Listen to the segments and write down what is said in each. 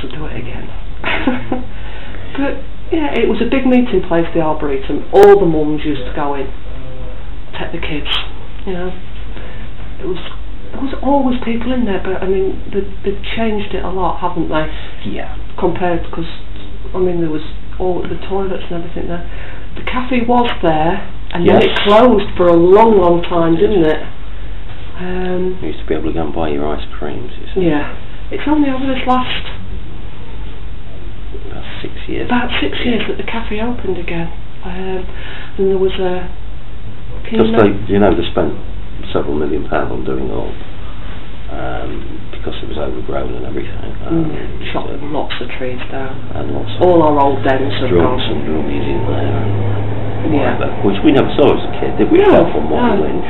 to do it again. But yeah, it was a big meeting place, the Arboretum. All the mums used to go in, take the kids, you know. There was always people in there, but I mean, they've changed it a lot, haven't they? Yeah. Compared, because, I mean, there was all the toilets and everything there. The cafe was there, and then it closed for a long, long time, didn't it? You used to be able to go and buy your ice creams. Yeah. It's only over this last... about 6 years. About 6 years that the cafe opened again. And there was a... Because they spent several £1 million on doing it all. Because it was overgrown and everything. Shot lots of trees down. And lots all our old dens have gone. Drums and drummies in there. Yeah. Which we never saw as a kid, did we? No. From Martin Lynch.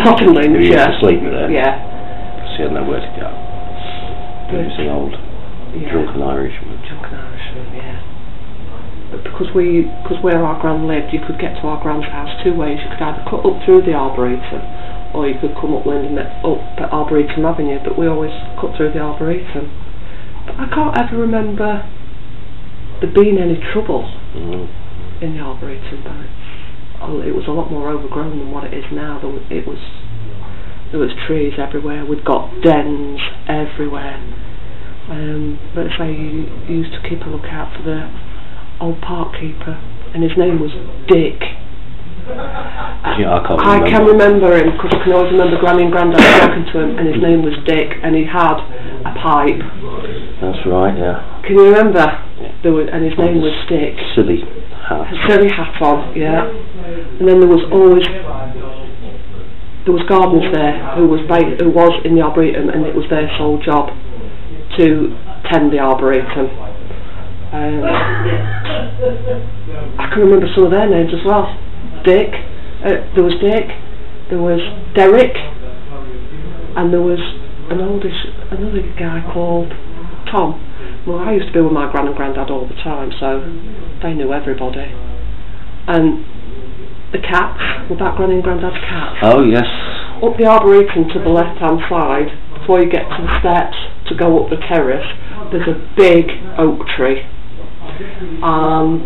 Martin Lynch, who used to sleep there. Yeah. Because he had nowhere to go. He was the old drunken Irishman. Drunken Irishman, yeah. But because where our gran lived, you could get to our gran's house two ways. You could either cut up through the Arboretum, or you could come upland and up at Arboretum Avenue, but we always cut through the Arboretum. But I can't ever remember there being any trouble in the Arboretum, but it was a lot more overgrown than what it is now. There was trees everywhere. We'd got dens everywhere. But say you used to keep a lookout for the old park keeper, and his name was Dick. Yeah, I can remember him because I can always remember Granny and Grandad talking to him, and his name was Dick, and he had a pipe. That's right, yeah. Can you remember? Yeah. And his name was Dick. Silly hat. Silly hat on, yeah. And then there was gardeners there who was in the Arboretum, and it was their sole job to tend the Arboretum. I can remember some of their names as well. Dick, there was Dick, there was Derek, and there was another guy called Tom. Well, I used to be with my gran and granddad all the time, so they knew everybody. And the cats, were that Granny and Granddad's cats? Oh yes. Up the Arboretum to the left hand side, before you get to the steps to go up the terrace, there's a big oak tree. And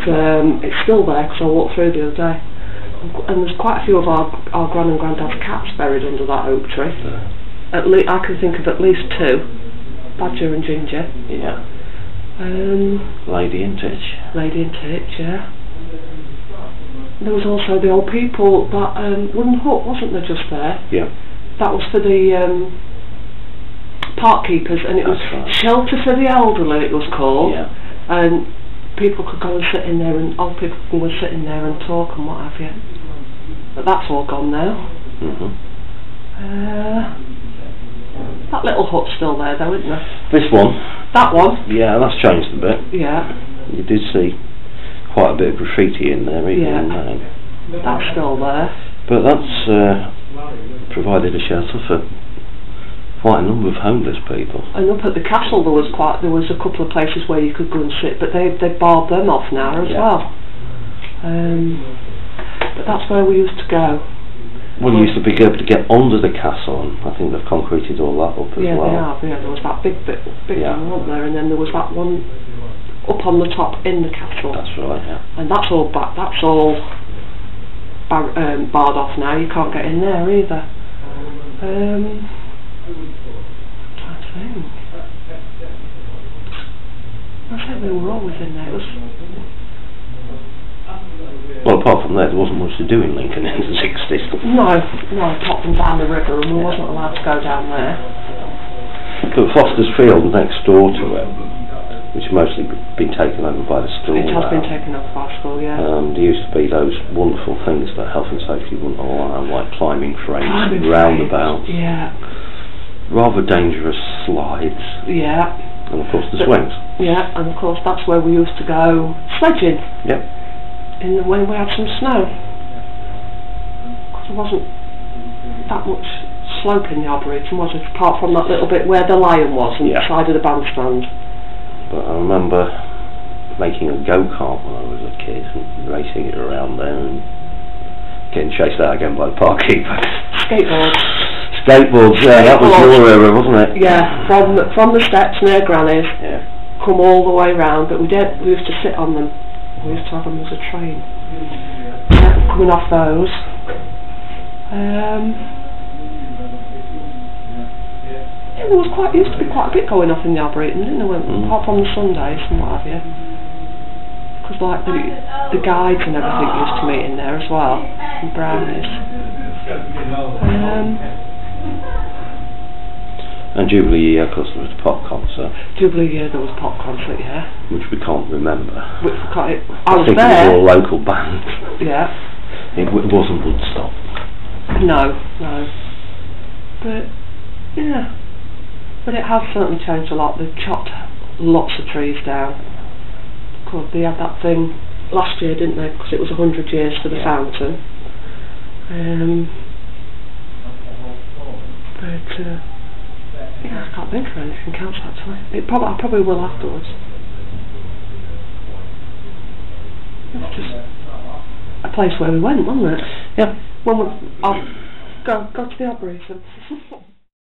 it's still there because I walked through the other day. And there's quite a few of our gran and granddad's cats buried under that oak tree. At least I can think of at least two, Badger and Ginger. Yeah. Lady in Titch. Lady in Titch, yeah. There was also the old people, that wooden hut, wasn't there, just there? Yeah. That was for the park keepers, and it was shelter for the elderly, it was called. Yeah. And people could go and sit in there, and old people could go and sit in there and talk and what have you. But that's all gone now. That little hut's still there though, isn't there? This one? That one? Yeah, that's changed a bit. Yeah. You did see quite a bit of graffiti in there, even now. That's still there. But that's provided a shelter for quite a number of homeless people. And up at the castle there was a couple of places where you could go and sit, but they've barred them off now as well. But that's where we used to go. Well, you used to be able to get under the castle, and I think they've concreted all that up as well. Yeah, they have. Yeah, there was that big one, wasn't there? And then there was that one up on the top in the castle. That's right. Yeah. And that's all barred off now. You can't get in there either. I'm trying to think. I think we were always in there. It was. Well, apart from that, there wasn't much to do in Lincoln in the 60s. No, apart from down the river, and we wasn't allowed to go down there. But Foster's Field next door to it, which has mostly been taken over by the school. It has been taken over by the school, yeah. There used to be those wonderful things that health and safety wouldn't allow, like climbing frames and roundabouts. Yeah. Rather dangerous slides. Yeah. And of course the swings. Yeah, and of course that's where we used to go sledging. Yep. When we had some snow, because there wasn't that much slope in the Arboretum, was it? Apart from that little bit where the lion was on the side of the bandstand. But I remember making a go-kart when I was a kid and racing it around there and getting chased out again by the park keeper. Skateboards, yeah, that was your era, wasn't it? Yeah, from the steps near Granny's. Yeah. come all the way round, but we used to sit on them. We used to have them as a train. Coming off those. Yeah, there used to be quite a bit going off in the Arboretum, didn't there? Apart from the Sundays and what have you. Because like the guides and everything used to meet in there as well, and brownies. And Jubilee year, of course, there was a pop concert. Jubilee year, there was a pop concert, yeah. Which we can't remember. I was think there. It was all local band. Yeah. It wasn't Woodstock. No. But, yeah. But it has certainly changed a lot. They've chopped lots of trees down. They had that thing last year, didn't they? Because it was 100 years for the fountain. Yeah, I can't think of anything else actually. I probably will afterwards. It's just a place where we went, wasn't it? Yeah. I'll go to the Arboretum.